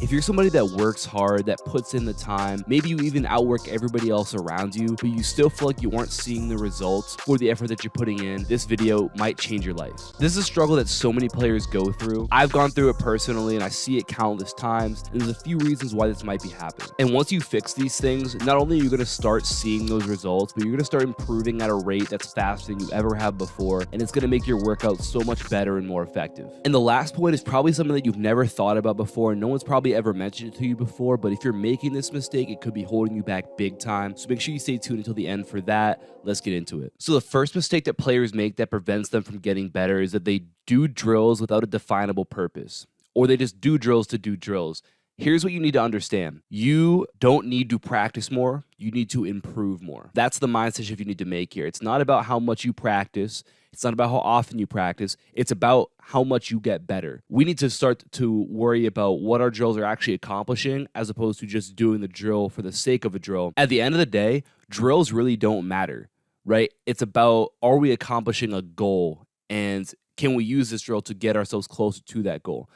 If you're somebody that works hard, that puts in the time, maybe you even outwork everybody else around you, but you still feel like you aren't seeing the results for the effort that you're putting in, this video might change your life. This is a struggle that so many players go through. I've gone through it personally, and I see it countless times, and there's a few reasons why this might be happening. And once you fix these things, not only are you going to start seeing those results, but you're going to start improving at a rate that's faster than you ever have before, and it's going to make your workout so much better and more effective. And the last point is probably something that you've never thought about before, and no one's probably ever mentioned it to you before, but if you're making this mistake, it could be holding you back big time. So make sure you stay tuned until the end for that. Let's get into it. So the first mistake that players make that prevents them from getting better is that they do drills without a definable purpose, or they just do drills to do drills. Here's what you need to understand. You don't need to practice more. You need to improve more. That's the mindset shift you need to make here. It's not about how much you practice. It's not about how often you practice. It's about how much you get better. We need to start to worry about what our drills are actually accomplishing as opposed to just doing the drill for the sake of a drill. At the end of the day, drills really don't matter, right? It's about, are we accomplishing a goal, and can we use this drill to get ourselves closer to that goal?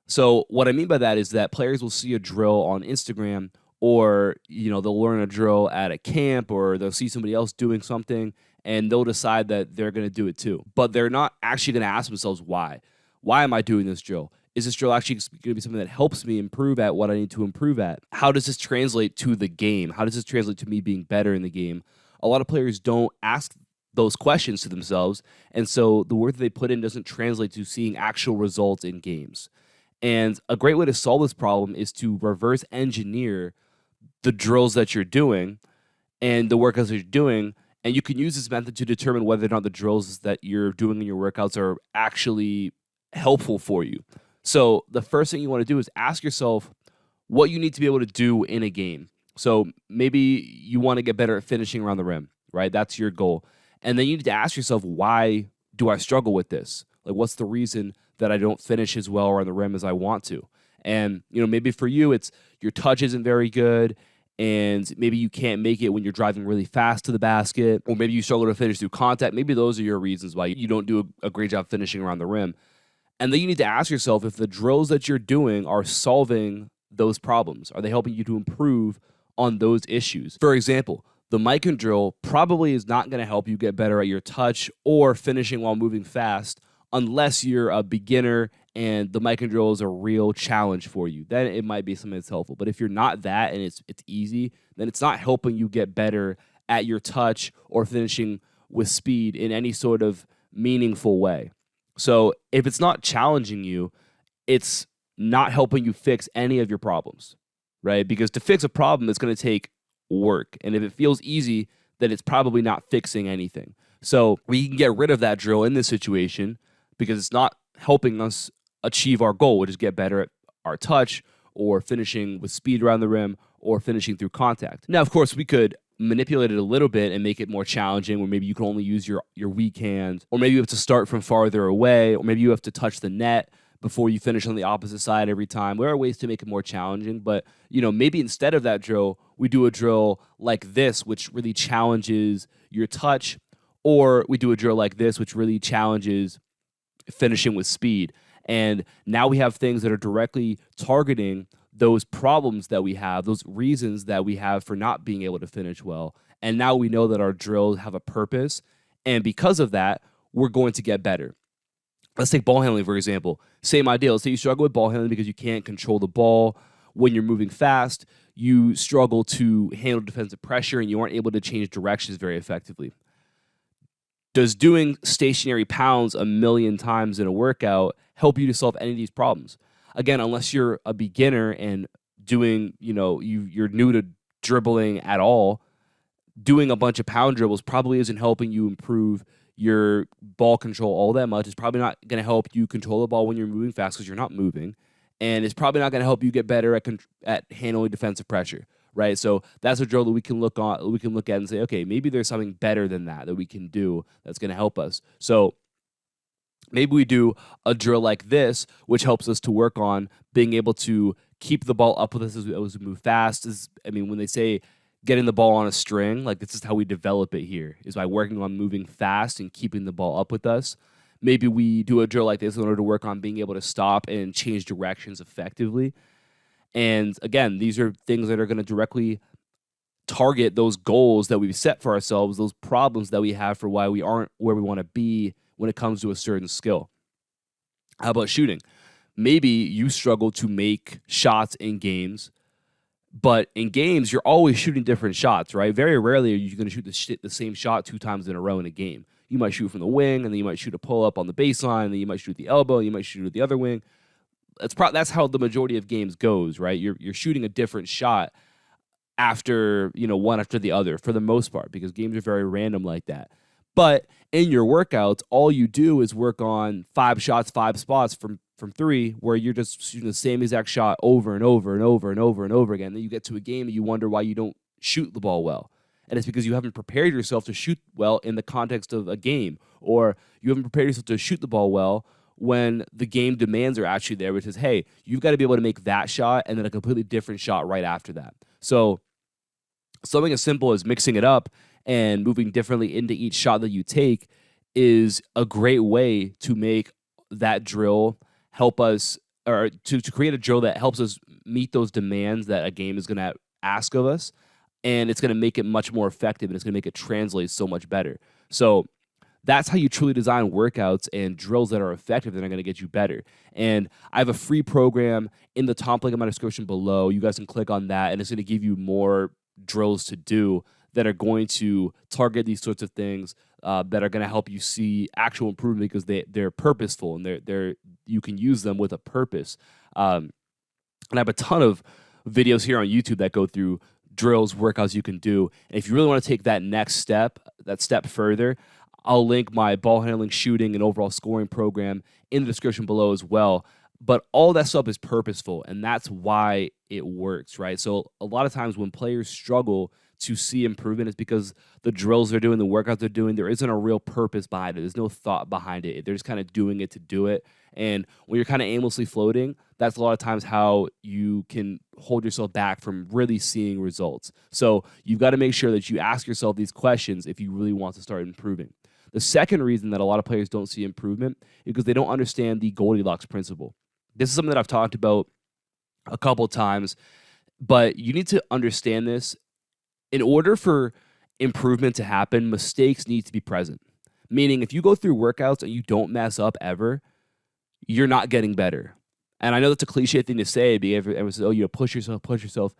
So what I mean by that is that players will see a drill on Instagram, or they'll learn a drill at a camp, or they'll see somebody else doing something and they'll decide that they're going to do it too. But they're not actually going to ask themselves why. Why am I doing this drill? Is this drill actually going to be something that helps me improve at what I need to improve at? How does this translate to the game? How does this translate to me being better in the game? A lot of players don't ask those questions to themselves, and so the work that they put in doesn't translate to seeing actual results in games. And a great way to solve this problem is to reverse engineer the drills that you're doing and the workouts that you're doing. And you can use this method to determine whether or not the drills that you're doing in your workouts are actually helpful for you. So the first thing you want to do is ask yourself what you need to be able to do in a game. So maybe you want to get better at finishing around the rim, right? That's your goal. And then you need to ask yourself, why do I struggle with this? Like, what's the reason that I don't finish as well around the rim as I want to? And, maybe for you, it's your touch isn't very good, and maybe you can't make it when you're driving really fast to the basket, or maybe you struggle to finish through contact. Maybe those are your reasons why you don't do a great job finishing around the rim. And then you need to ask yourself if the drills that you're doing are solving those problems. Are they helping you to improve on those issues? For example, the mic drill probably is not going to help you get better at your touch or finishing while moving fast unless you're a beginner and the mic drill is a real challenge for you. Then it might be something that's helpful. But if you're not that and it's easy, then it's not helping you get better at your touch or finishing with speed in any sort of meaningful way. So if it's not challenging you, it's not helping you fix any of your problems, right? Because to fix a problem, it's going to take work. And if it feels easy, then it's probably not fixing anything. So we can get rid of that drill in this situation because it's not helping us achieve our goal, which is get better at our touch or finishing with speed around the rim or finishing through contact. Now, of course, we could manipulate it a little bit and make it more challenging, where maybe you can only use your weak hand, or maybe you have to start from farther away, or maybe you have to touch the net before you finish on the opposite side every time. There are ways to make it more challenging, but maybe instead of that drill, we do a drill like this, which really challenges your touch, or we do a drill like this, which really challenges finishing with speed. And now we have things that are directly targeting those problems that we have, those reasons that we have for not being able to finish well. And now we know that our drills have a purpose, and because of that, we're going to get better. Let's take ball handling, for example. Same idea. Let's say you struggle with ball handling because you can't control the ball when you're moving fast. You struggle to handle defensive pressure, and you aren't able to change directions very effectively. Does doing stationary pounds a million times in a workout help you to solve any of these problems? Again, unless you're a beginner and doing, you're new to dribbling at all, doing a bunch of pound dribbles probably isn't helping you improve your ball control all that much. It's probably not going to help you control the ball when you're moving fast because you're not moving. And it's probably not going to help you get better at handling defensive pressure, right? So that's a drill that we can look at and say, okay, maybe there's something better than that we can do that's going to help us. So maybe we do a drill like this, which helps us to work on being able to keep the ball up with us as we move fast. When they say getting the ball on a string, like this is how we develop it here, is by working on moving fast and keeping the ball up with us. Maybe we do a drill like this in order to work on being able to stop and change directions effectively. And again, these are things that are going to directly target those goals that we've set for ourselves, those problems that we have for why we aren't where we want to be when it comes to a certain skill. How about shooting? Maybe you struggle to make shots in games, but in games, you're always shooting different shots, right? Very rarely are you going to shoot the same shot 2 times in a row in a game. You might shoot from the wing, and then you might shoot a pull-up on the baseline, and then you might shoot the elbow, and you might shoot at the other wing. That's how the majority of games goes, right? You're shooting a different shot after, one after the other for the most part, because games are very random like that. But in your workouts, all you do is work on 5 shots, 5 spots from 3, where you're just shooting the same exact shot over and over and over and over and over again. Then you get to a game and you wonder why you don't shoot the ball well. And it's because you haven't prepared yourself to shoot well in the context of a game, or you haven't prepared yourself to shoot the ball well when the game demands are actually there, which is, hey, you've got to be able to make that shot and then a completely different shot right after that. So something as simple as mixing it up and moving differently into each shot that you take is a great way to make that drill help us, or to create a drill that helps us meet those demands that a game is going to ask of us. And it's going to make it much more effective, and it's going to make it translate so much better. So that's how you truly design workouts and drills that are effective and are going to get you better. And I have a free program in the top link of my description below. You guys can click on that, and it's going to give you more drills to do that are going to target these sorts of things that are going to help you see actual improvement, because they're purposeful, and you can use them with a purpose. And I have a ton of videos here on YouTube that go through drills, workouts you can do. And if you really want to take that next step, that step further, I'll link my ball handling, shooting, and overall scoring program in the description below as well. But all that stuff is purposeful, and that's why it works, right? So a lot of times when players struggle to see improvement, it's because the drills they're doing, the workouts they're doing, there isn't a real purpose behind it. There's no thought behind it. They're just kind of doing it to do it. And when you're kind of aimlessly floating, that's a lot of times how you can hold yourself back from really seeing results. So you've got to make sure that you ask yourself these questions if you really want to start improving. The second reason that a lot of players don't see improvement is because they don't understand the Goldilocks principle. This is something that I've talked about a couple times, but you need to understand this. In order for improvement to happen, mistakes need to be present. Meaning, if you go through workouts and you don't mess up ever, you're not getting better. And I know that's a cliche thing to say, because everyone says, oh, push yourself, push yourself.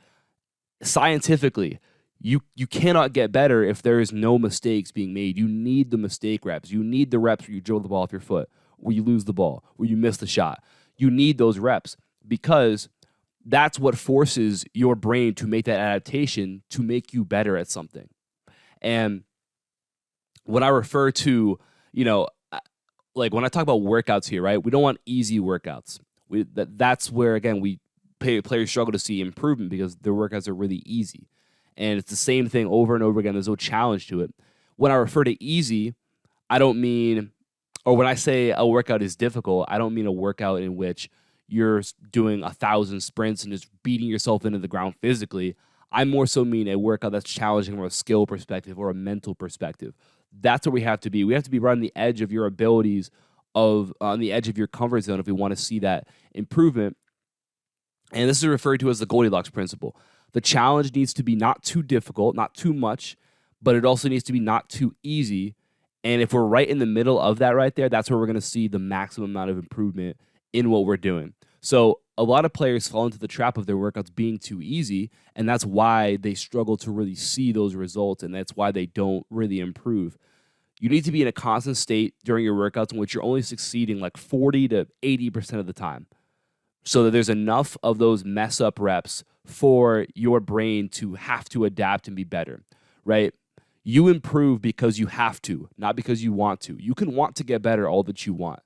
Scientifically, you cannot get better if there is no mistakes being made. You need the mistake reps. You need the reps where you drill the ball off your foot, where you lose the ball, where you miss the shot. You need those reps, because that's what forces your brain to make that adaptation to make you better at something. And when I refer to, like when I talk about workouts here, right, we don't want easy workouts. That's where, again, players struggle to see improvement, because their workouts are really easy. And it's the same thing over and over again. There's no challenge to it. When I refer to easy, I don't mean, or when I say a workout is difficult, I don't mean a workout in which you're doing 1,000 sprints and just beating yourself into the ground physically. I more so mean a workout that's challenging from a skill perspective or a mental perspective. That's where we have to be. We have to be right on the edge of your abilities, on the edge of your comfort zone, if we want to see that improvement. And this is referred to as the Goldilocks principle. The challenge needs to be not too difficult, not too much, but it also needs to be not too easy. And if we're right in the middle of that right there, that's where we're going to see the maximum amount of improvement in what we're doing. So a lot of players fall into the trap of their workouts being too easy, and that's why they struggle to really see those results, and that's why they don't really improve. You need to be in a constant state during your workouts in which you're only succeeding like 40 to 80% of the time, so that there's enough of those mess up reps for your brain to have to adapt and be better, right? You improve because you have to, not because you want to. You can want to get better all that you want.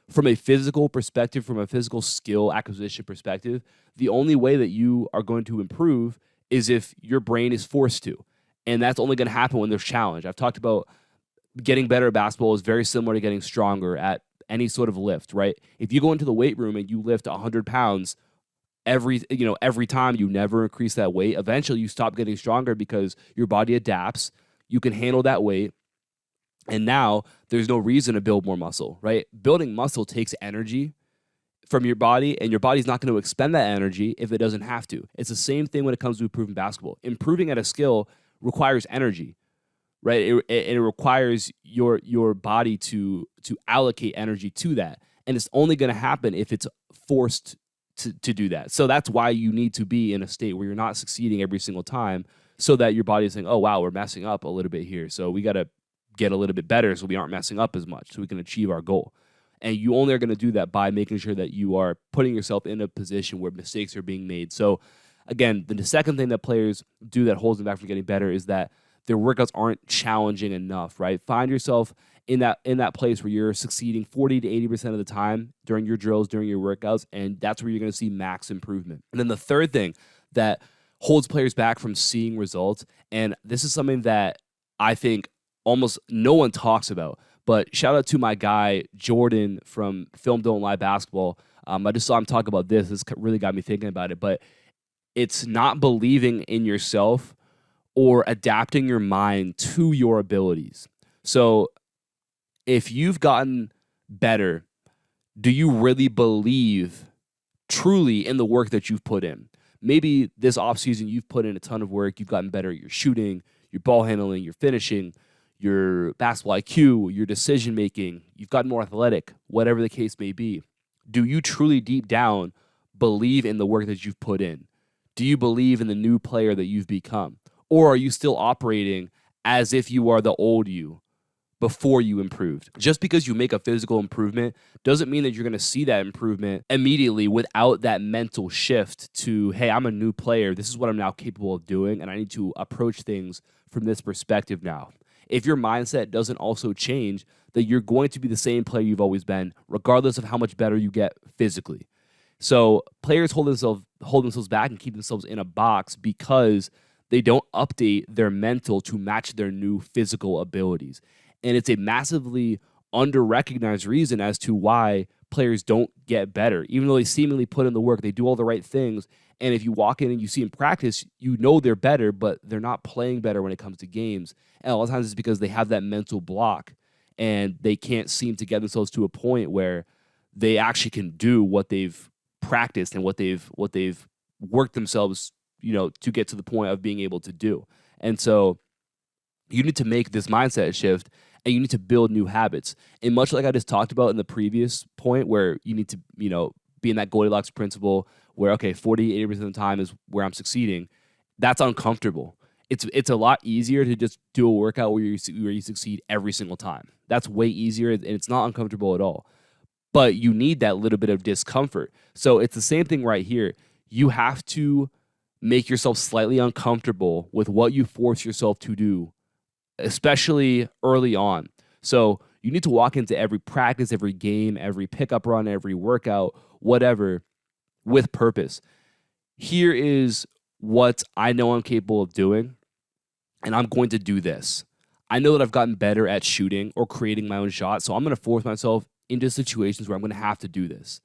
From a physical perspective, from a physical skill acquisition perspective, the only way that you are going to improve is if your brain is forced to. And that's only going to happen when there's challenge. I've talked about getting better at basketball is very similar to getting stronger at any sort of lift, right? If you go into the weight room and you lift 100 pounds every time, you never increase that weight, eventually you stop getting stronger because your body adapts. You can handle that weight. And now there's no reason to build more muscle, right? Building muscle takes energy. from your body, and your body's not going to expend that energy if it doesn't have to. It's the same thing when it comes to improving basketball. Improving at a skill requires energy, right? It requires your body to allocate energy to that, and it's only going to happen if it's forced to do that. So that's why you need to be in a state where you're not succeeding every single time, so that your body is saying, oh wow, we're messing up a little bit here, so we got to get a little bit better so we aren't messing up as much, so we can achieve our goal. And you only are going to do that by making sure that you are putting yourself in a position where mistakes are being made. So again, the second thing that players do that holds them back from getting better is that their workouts aren't challenging enough, right? Find yourself in that place where you're succeeding 40 to 80% of the time during your drills, during your workouts, and that's where you're going to see max improvement. And then the third thing that holds players back from seeing results, and this is something that I think almost no one talks about, but shout out to my guy Jordan from Film Don't Lie Basketball. I just saw him talk about this. This really got me thinking about it, but it's not believing in yourself or adapting your mind to your abilities. So if you've gotten better, do you really believe truly in the work that you've put in? Maybe this offseason you've put in a ton of work. You've gotten better at your shooting, your ball handling, your finishing, your basketball IQ, your decision making. You've gotten more athletic, whatever the case may be. Do you truly deep down believe in the work that you've put in? Do you believe in the new player that you've become? Or are you still operating as if you are the old you before you improved? Just because you make a physical improvement doesn't mean that you're going to see that improvement immediately without that mental shift to, hey, I'm a new player. This is what I'm now capable of doing, and I need to approach things from this perspective now. If your mindset doesn't also change, that you're going to be the same player you've always been, regardless of how much better you get physically. So players hold themselves back and keep themselves in a box because they don't update their mental to match their new physical abilities. And it's a massively under-recognized reason as to why players don't get better. Even though they seemingly put in the work, they do all the right things, and if you walk in and you see them practice, you know they're better, but they're not playing better when it comes to games. And a lot of times it's because they have that mental block, and they can't seem to get themselves to a point where they actually can do what they've practiced and what they've worked themselves, to get to the point of being able to do. And so you need to make this mindset shift, and you need to build new habits. And much like I just talked about in the previous point, where you need to, be in that Goldilocks principle where, okay, 40, 80% of the time is where I'm succeeding. That's uncomfortable. It's a lot easier to just do a workout where you succeed every single time. That's way easier, and it's not uncomfortable at all. But you need that little bit of discomfort. So it's the same thing right here. You have to make yourself slightly uncomfortable with what you force yourself to do, especially early on. So you need to walk into every practice, every game, every pickup run, every workout, whatever, with purpose. Here is what I know I'm capable of doing, and I'm going to do this. I know that I've gotten better at shooting or creating my own shot, so I'm going to force myself into situations where I'm going to have to do this,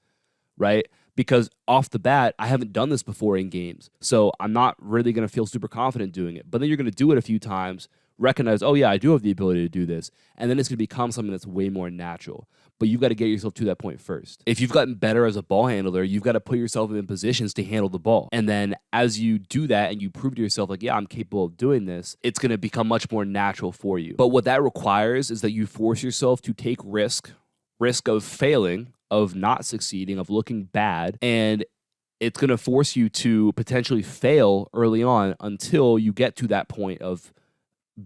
right? Because off the bat, I haven't done this before in games, so I'm not really going to feel super confident doing it. But then you're going to do it a few times, recognize, oh yeah, I do have the ability to do this, and then it's going to become something that's way more natural. But you've got to get yourself to that point first. If you've gotten better as a ball handler, you've got to put yourself in positions to handle the ball. And then as you do that and you prove to yourself, like, yeah, I'm capable of doing this, it's going to become much more natural for you. But what that requires is that you force yourself to take risk of failing, of not succeeding, of looking bad, and it's going to force you to potentially fail early on until you get to that point of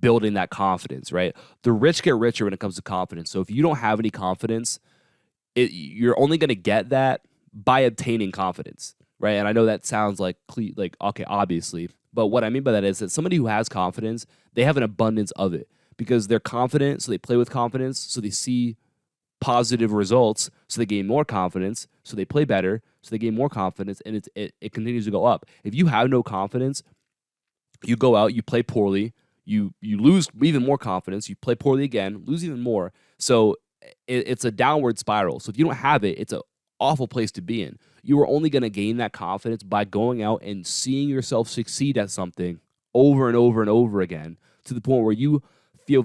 building that confidence, right? The rich get richer when it comes to confidence. So if you don't have any confidence, you're only going to get that by obtaining confidence, right? And I know that sounds like okay, obviously, but what I mean by that is that somebody who has confidence, they have an abundance of it because they're confident, so they play with confidence, so they see positive results, so they gain more confidence, so they play better, so they gain more confidence, and it continues to go up. If you have no confidence, you go out, you play poorly, you lose even more confidence, you play poorly again, lose even more. So it's a downward spiral. So if you don't have it, it's an awful place to be in. You are only going to gain that confidence by going out and seeing yourself succeed at something over and over and over again, to the point where you feel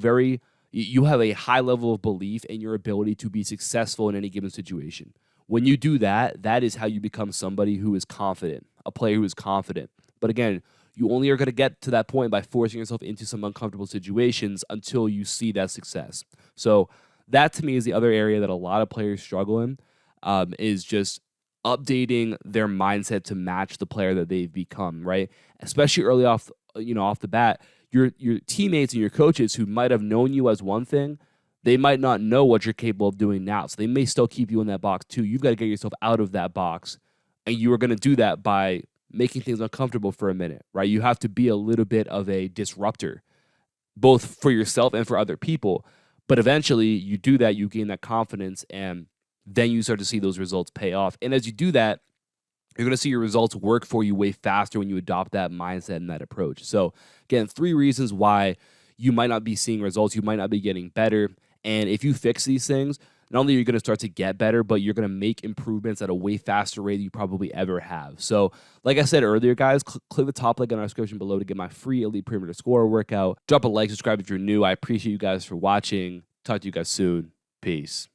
you have a high level of belief in your ability to be successful in any given situation. When you do that, that is how you become somebody who is confident, a player who is confident. But again, you only are going to get to that point by forcing yourself into some uncomfortable situations until you see that success. So that to me is the other area that a lot of players struggle in, is just updating their mindset to match the player that they've become, right? Especially early off, off the bat, your teammates and your coaches who might have known you as one thing, they might not know what you're capable of doing now. So they may still keep you in that box too. You've got to get yourself out of that box. And you are going to do that by making things uncomfortable for a minute, right? You have to be a little bit of a disruptor, both for yourself and for other people. But eventually you do that, you gain that confidence, and then you start to see those results pay off. And as you do that, you're going to see your results work for you way faster when you adopt that mindset and that approach. So again, 3 reasons why you might not be seeing results, you might not be getting better. And if you fix these things, not only are you going to start to get better, but you're going to make improvements at a way faster rate than you probably ever have. So like I said earlier, guys, click the top link in our description below to get my free Elite Perimeter Scorer workout. Drop a like, subscribe if you're new. I appreciate you guys for watching. Talk to you guys soon. Peace.